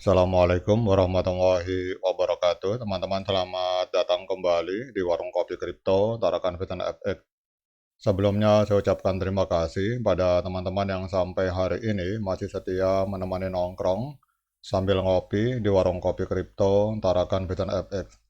Assalamualaikum warahmatullahi wabarakatuh. Teman-teman selamat datang kembali di Warung Kopi Kripto Tarakan Fitan FX. Sebelumnya saya ucapkan terima kasih pada teman-teman yang sampai hari ini masih setia menemani nongkrong sambil ngopi di Warung Kopi Kripto Tarakan Fitan FX.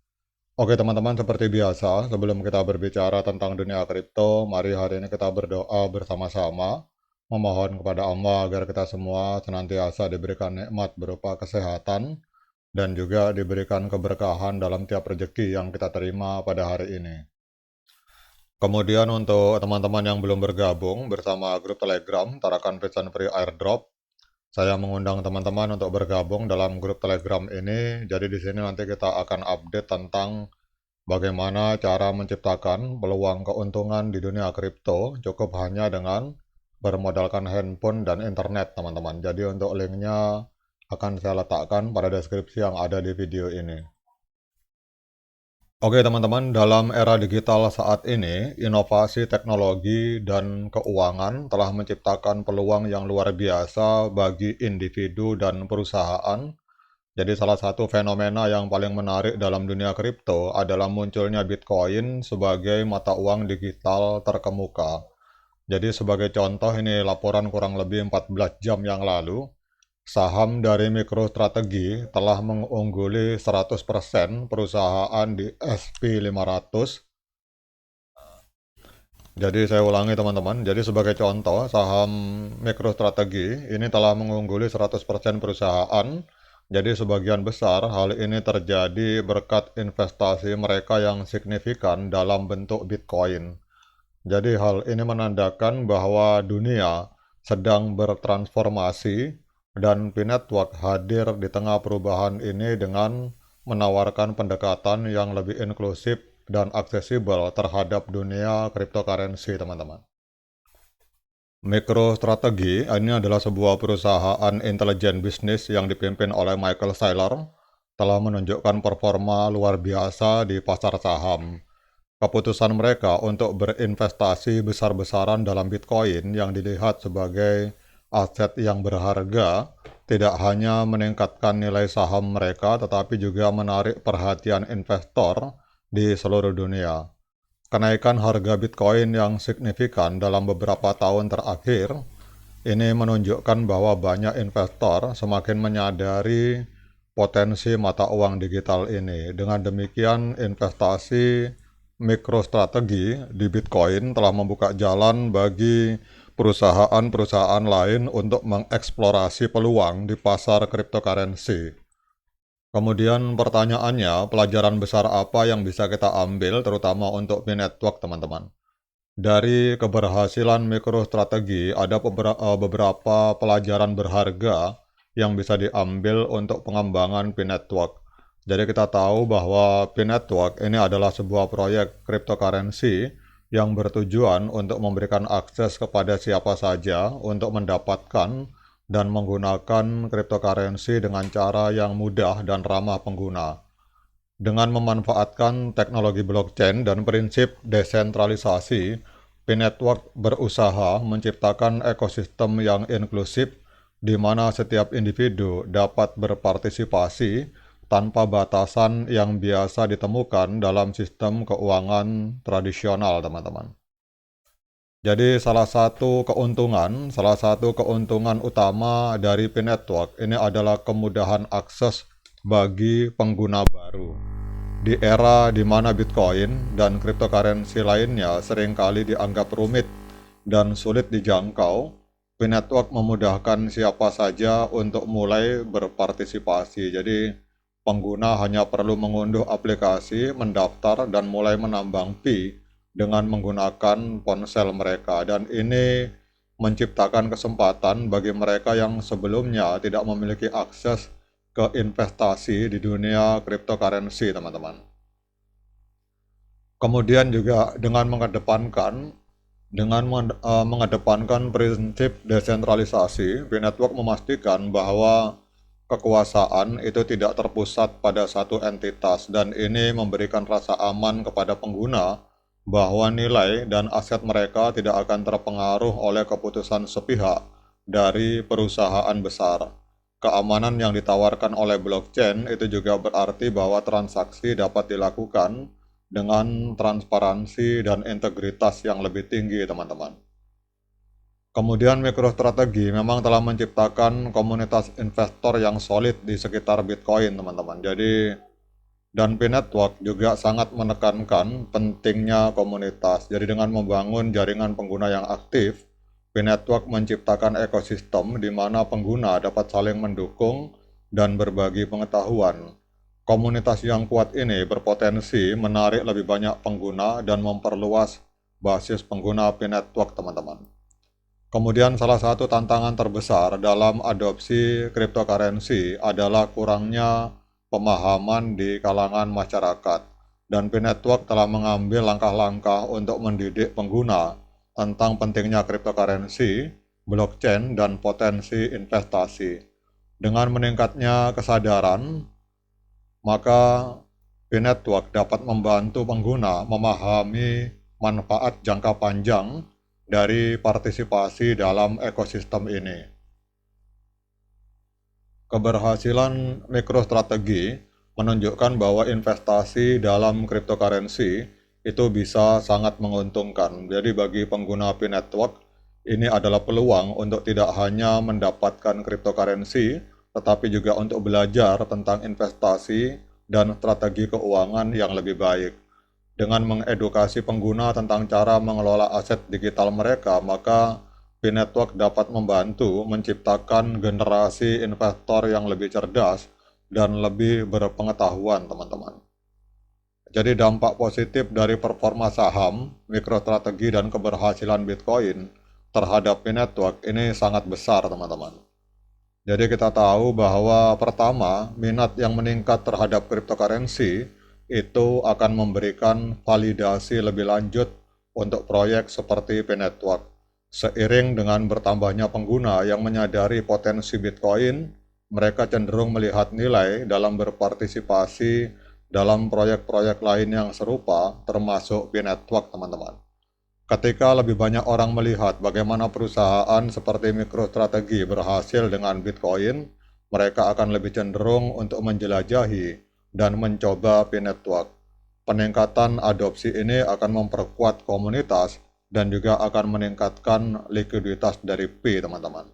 Oke teman-teman, seperti biasa sebelum kita berbicara tentang dunia kripto, mari hari ini kita berdoa bersama-sama memohon kepada Allah agar kita semua senantiasa diberikan nikmat berupa kesehatan dan juga diberikan keberkahan dalam tiap rezeki yang kita terima pada hari ini. Kemudian untuk teman-teman yang belum bergabung bersama grup Telegram Tarakan Pesan Free Airdrop, saya mengundang teman-teman untuk bergabung dalam grup Telegram ini. Jadi di sini nanti kita akan update tentang bagaimana cara menciptakan peluang keuntungan di dunia kripto cukup hanya dengan bermodalkan handphone dan internet, teman-teman. Jadi untuk linknya akan saya letakkan pada deskripsi yang ada di video ini. Oke teman-teman, dalam era digital saat ini, inovasi teknologi dan keuangan telah menciptakan peluang yang luar biasa bagi individu dan perusahaan. Jadi salah satu fenomena yang paling menarik dalam dunia kripto adalah munculnya Bitcoin sebagai mata uang digital terkemuka. Jadi sebagai contoh ini laporan kurang lebih 14 jam yang lalu, saham dari MicroStrategy telah mengungguli 100% perusahaan di SP500. Jadi saya ulangi teman-teman, jadi sebagai contoh saham MicroStrategy ini telah mengungguli 100% perusahaan. Jadi sebagian besar hal ini terjadi berkat investasi mereka yang signifikan dalam bentuk Bitcoin. Jadi hal ini menandakan bahwa dunia sedang bertransformasi dan P-Network hadir di tengah perubahan ini dengan menawarkan pendekatan yang lebih inklusif dan aksesibel terhadap dunia cryptocurrency, teman-teman. MicroStrategy ini adalah sebuah perusahaan intelijen bisnis yang dipimpin oleh Michael Saylor, telah menunjukkan performa luar biasa di pasar saham. Keputusan mereka untuk berinvestasi besar-besaran dalam Bitcoin yang dilihat sebagai aset yang berharga tidak hanya meningkatkan nilai saham mereka tetapi juga menarik perhatian investor di seluruh dunia. Kenaikan harga Bitcoin yang signifikan dalam beberapa tahun terakhir ini menunjukkan bahwa banyak investor semakin menyadari potensi mata uang digital ini. Dengan demikian, investasi MicroStrategy di Bitcoin telah membuka jalan bagi perusahaan-perusahaan lain untuk mengeksplorasi peluang di pasar cryptocurrency. Kemudian pertanyaannya, pelajaran besar apa yang bisa kita ambil terutama untuk P-Network, teman-teman? Dari keberhasilan MicroStrategy ada beberapa pelajaran berharga yang bisa diambil untuk pengembangan P-Network. Jadi kita tahu bahwa P-Network ini adalah sebuah proyek cryptocurrency yang bertujuan untuk memberikan akses kepada siapa saja untuk mendapatkan dan menggunakan cryptocurrency dengan cara yang mudah dan ramah pengguna. Dengan memanfaatkan teknologi blockchain dan prinsip desentralisasi, P-Network berusaha menciptakan ekosistem yang inklusif di mana setiap individu dapat berpartisipasi tanpa batasan yang biasa ditemukan dalam sistem keuangan tradisional, teman-teman. Jadi salah satu keuntungan utama dari P-Network ini adalah kemudahan akses bagi pengguna baru. Di era di mana Bitcoin dan cryptocurrency lainnya seringkali dianggap rumit dan sulit dijangkau, P-Network memudahkan siapa saja untuk mulai berpartisipasi. Jadi pengguna hanya perlu mengunduh aplikasi, mendaftar, dan mulai menambang Pi dengan menggunakan ponsel mereka. Dan ini menciptakan kesempatan bagi mereka yang sebelumnya tidak memiliki akses ke investasi di dunia cryptocurrency, teman-teman. Kemudian juga dengan mengedepankan prinsip desentralisasi, P-Network memastikan bahwa kekuasaan itu tidak terpusat pada satu entitas dan ini memberikan rasa aman kepada pengguna bahwa nilai dan aset mereka tidak akan terpengaruh oleh keputusan sepihak dari perusahaan besar. keamanan yang ditawarkan oleh blockchain itu juga berarti bahwa transaksi dapat dilakukan dengan transparansi dan integritas yang lebih tinggi, teman-teman. Kemudian MicroStrategy memang telah menciptakan komunitas investor yang solid di sekitar Bitcoin, teman-teman. Jadi, dan P-Network juga sangat menekankan pentingnya komunitas. Jadi dengan membangun jaringan pengguna yang aktif, P-Network menciptakan ekosistem di mana pengguna dapat saling mendukung dan berbagi pengetahuan. Komunitas yang kuat ini berpotensi menarik lebih banyak pengguna dan memperluas basis pengguna P-Network, teman-teman. Kemudian salah satu tantangan terbesar dalam adopsi cryptocurrency adalah kurangnya pemahaman di kalangan masyarakat, dan P-Network telah mengambil langkah-langkah untuk mendidik pengguna tentang pentingnya cryptocurrency, blockchain, dan potensi investasi. Dengan meningkatnya kesadaran, maka P-Network dapat membantu pengguna memahami manfaat jangka panjang dari partisipasi dalam ekosistem ini. Keberhasilan MicroStrategy menunjukkan bahwa investasi dalam cryptocurrency itu bisa sangat menguntungkan. Jadi bagi pengguna P-Network, ini adalah peluang untuk tidak hanya mendapatkan cryptocurrency, tetapi juga untuk belajar tentang investasi dan strategi keuangan yang lebih baik. Dengan mengedukasi pengguna tentang cara mengelola aset digital mereka, maka P-Network dapat membantu menciptakan generasi investor yang lebih cerdas dan lebih berpengetahuan, teman-teman. Jadi dampak positif dari performa saham, MicroStrategy, dan keberhasilan Bitcoin terhadap P-Network ini sangat besar, teman-teman. Jadi kita tahu bahwa pertama, minat yang meningkat terhadap cryptocurrency itu akan memberikan validasi lebih lanjut untuk proyek seperti P-Network. Seiring dengan bertambahnya pengguna yang menyadari potensi Bitcoin, mereka cenderung melihat nilai dalam berpartisipasi dalam proyek-proyek lain yang serupa, termasuk P-Network, teman-teman. Ketika lebih banyak orang melihat bagaimana perusahaan seperti MicroStrategy berhasil dengan Bitcoin, mereka akan lebih cenderung untuk menjelajahi dan mencoba P-Network. Peningkatan adopsi ini akan memperkuat komunitas dan juga akan meningkatkan likuiditas dari P, teman-teman.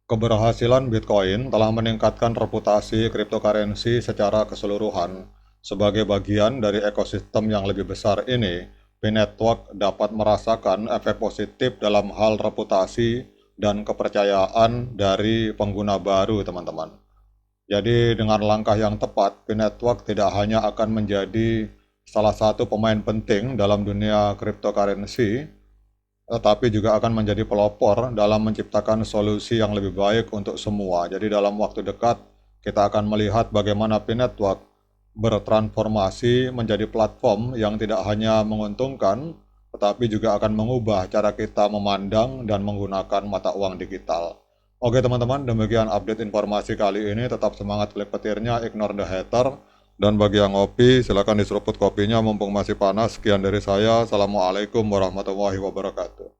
Keberhasilan Bitcoin telah meningkatkan reputasi cryptocurrency secara keseluruhan. Sebagai bagian dari ekosistem yang lebih besar ini, P-Network dapat merasakan efek positif dalam hal reputasi dan kepercayaan dari pengguna baru, teman-teman. Jadi dengan langkah yang tepat, P-Network tidak hanya akan menjadi salah satu pemain penting dalam dunia cryptocurrency, tetapi juga akan menjadi pelopor dalam menciptakan solusi yang lebih baik untuk semua. Jadi dalam waktu dekat, kita akan melihat bagaimana P-Network bertransformasi menjadi platform yang tidak hanya menguntungkan, tetapi juga akan mengubah cara kita memandang dan menggunakan mata uang digital. Oke teman-teman, demikian update informasi kali ini. Tetap semangat klik petirnya, ignore the hater. Dan bagi yang ngopi, silakan diseruput kopinya mumpung masih panas. Sekian dari saya. Assalamualaikum warahmatullahi wabarakatuh.